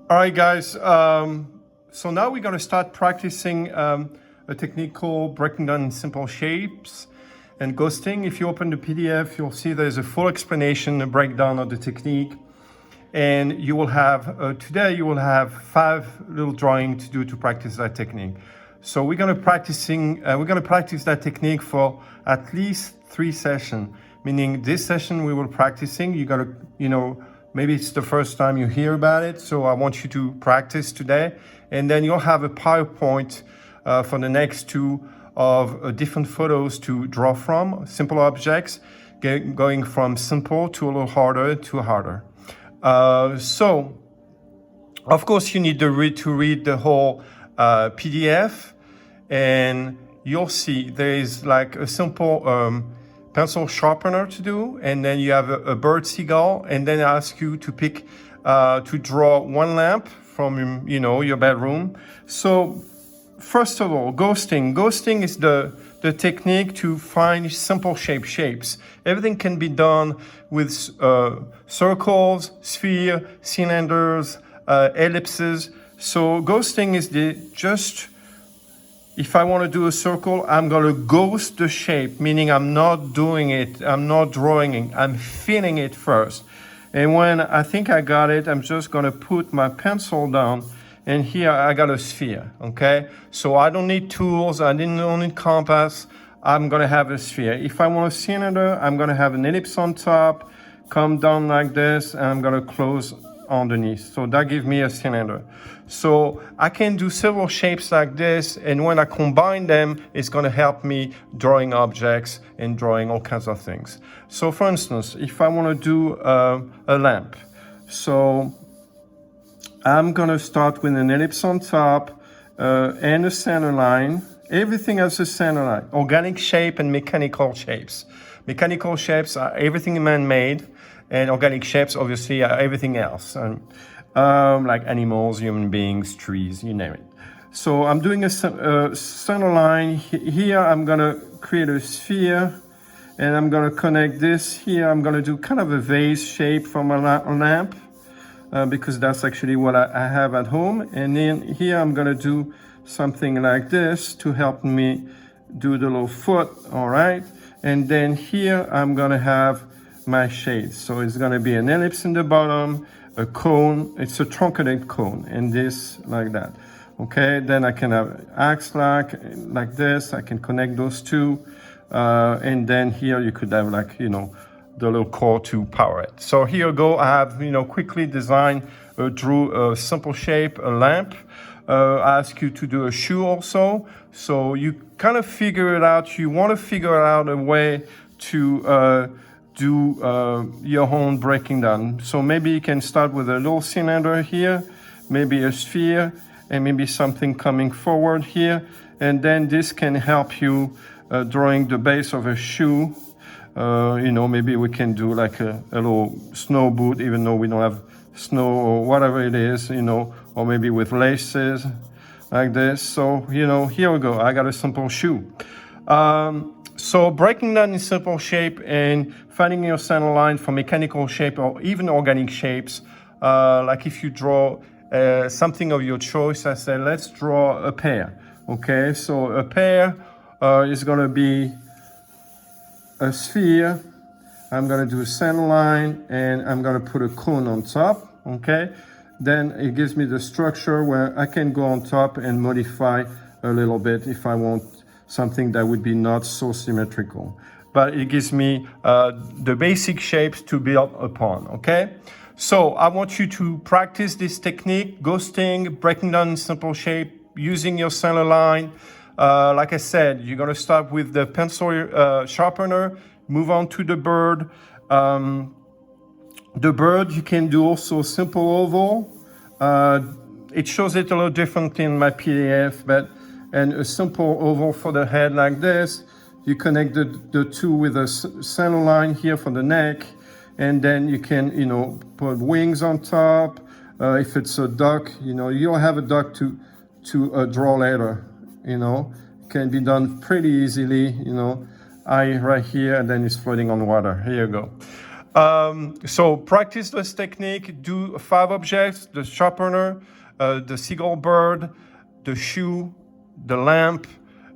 All right, guys. So now we're going to start practicing a technique called breaking down in simple shapes and ghosting. If you open the PDF, you'll see there's a full explanation, a breakdown of the technique. And you will have, today you will have 5 little drawings to do to practice that technique. So we're going to practice that technique for at least 3 sessions. Meaning this session we will practicing. You got to, maybe it's the first time you hear about it. So I want you to practice today, and then you'll have a PowerPoint for the next 2 of different photos to draw from, simple objects, going from simple to a little harder to harder. So, of course, you need to read the whole PDF, and you'll see there is like a simple pencil sharpener to do, and then you have a bird seagull, and then I ask you to pick to draw 1 lamp from your bedroom. So, first of all, ghosting. Ghosting is the technique to find simple shapes. Everything can be done with circles, sphere, cylinders, ellipses. So ghosting is if I want to do a circle, I'm going to ghost the shape, meaning I'm not doing it, I'm not drawing it, I'm feeling it first. And when I think I got it, I'm just going to put my pencil down, and here I got a sphere, okay? So I don't need tools, I don't need compass, I'm gonna have a sphere. If I want a cylinder, I'm gonna have an ellipse on top, come down like this, and I'm gonna close underneath. So that gives me a cylinder. So I can do several shapes like this, and when I combine them, it's gonna help me drawing objects and drawing all kinds of things. So for instance, if I wanna do a lamp, so I'm gonna start with an ellipse on top and a center line. Everything has a center line. Organic shape and mechanical shapes. Mechanical shapes are everything man-made, and organic shapes obviously are everything else, like animals, human beings, trees, you name it. So I'm doing a center line. Here I'm gonna create a sphere, and I'm gonna connect this here. I'm gonna do kind of a vase shape from a lamp. Because that's actually what I have at home. And then here I'm gonna do something like this to help me do the little foot, all right? And then here I'm gonna have my shades. So it's gonna be an ellipse in the bottom, a cone, it's a truncated cone, and this like that. Okay, then I can have axe like this, I can connect those two. And then here you could have the little core to power it. So here you go, I have, quickly designed, drew a simple shape, a lamp. I ask you to do a shoe also. So you kind of figure it out. You want to figure out a way to do your own breaking down. So maybe you can start with a little cylinder here, maybe a sphere, and maybe something coming forward here. And then this can help you drawing the base of a shoe. Maybe we can do like a little snow boot, even though we don't have snow or whatever it is, or maybe with laces like this. So, here we go. I got a simple shoe. So breaking down in simple shape and finding your center line for mechanical shape or even organic shapes, like if you draw something of your choice, I say, let's draw a pear. Okay, so a pear is going to be a sphere. I'm going to do a center line, and I'm going to put a cone on top, okay? Then it gives me the structure where I can go on top and modify a little bit if I want something that would be not so symmetrical. But it gives me the basic shapes to build upon, okay? So I want you to practice this technique, ghosting, breaking down in simple shape, using your center line. Like I said, you're going to start with the pencil sharpener, move on to the bird. The bird, you can do also a simple oval. It shows it a little differently in my PDF, and a simple oval for the head like this. You connect the two with a center line here for the neck, and then you can, put wings on top. If it's a duck, you'll have a duck to draw later. Can be done pretty easily, eye right here, and then it's floating on water. Here you go. So practice this technique. Do 5 objects: the sharpener, the seagull bird, the shoe, the lamp,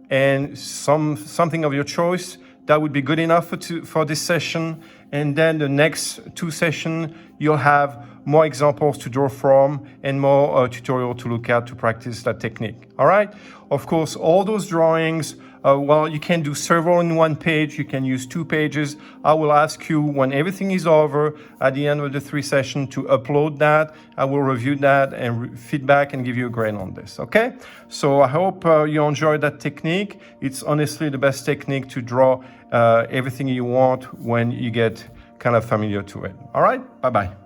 and something of your choice. That would be good enough for this session. And then the next 2 sessions, you'll have more examples to draw from and more tutorial to look at to practice that technique. All right? Of course, all those drawings, you can do several in one page. You can use 2 pages. I will ask you when everything is over at the end of the 3 sessions to upload that. I will review that and feedback and give you a grade on this, okay? So I hope you enjoyed that technique. It's honestly the best technique to draw everything you want when you get kind of familiar to it. All right? Bye-bye.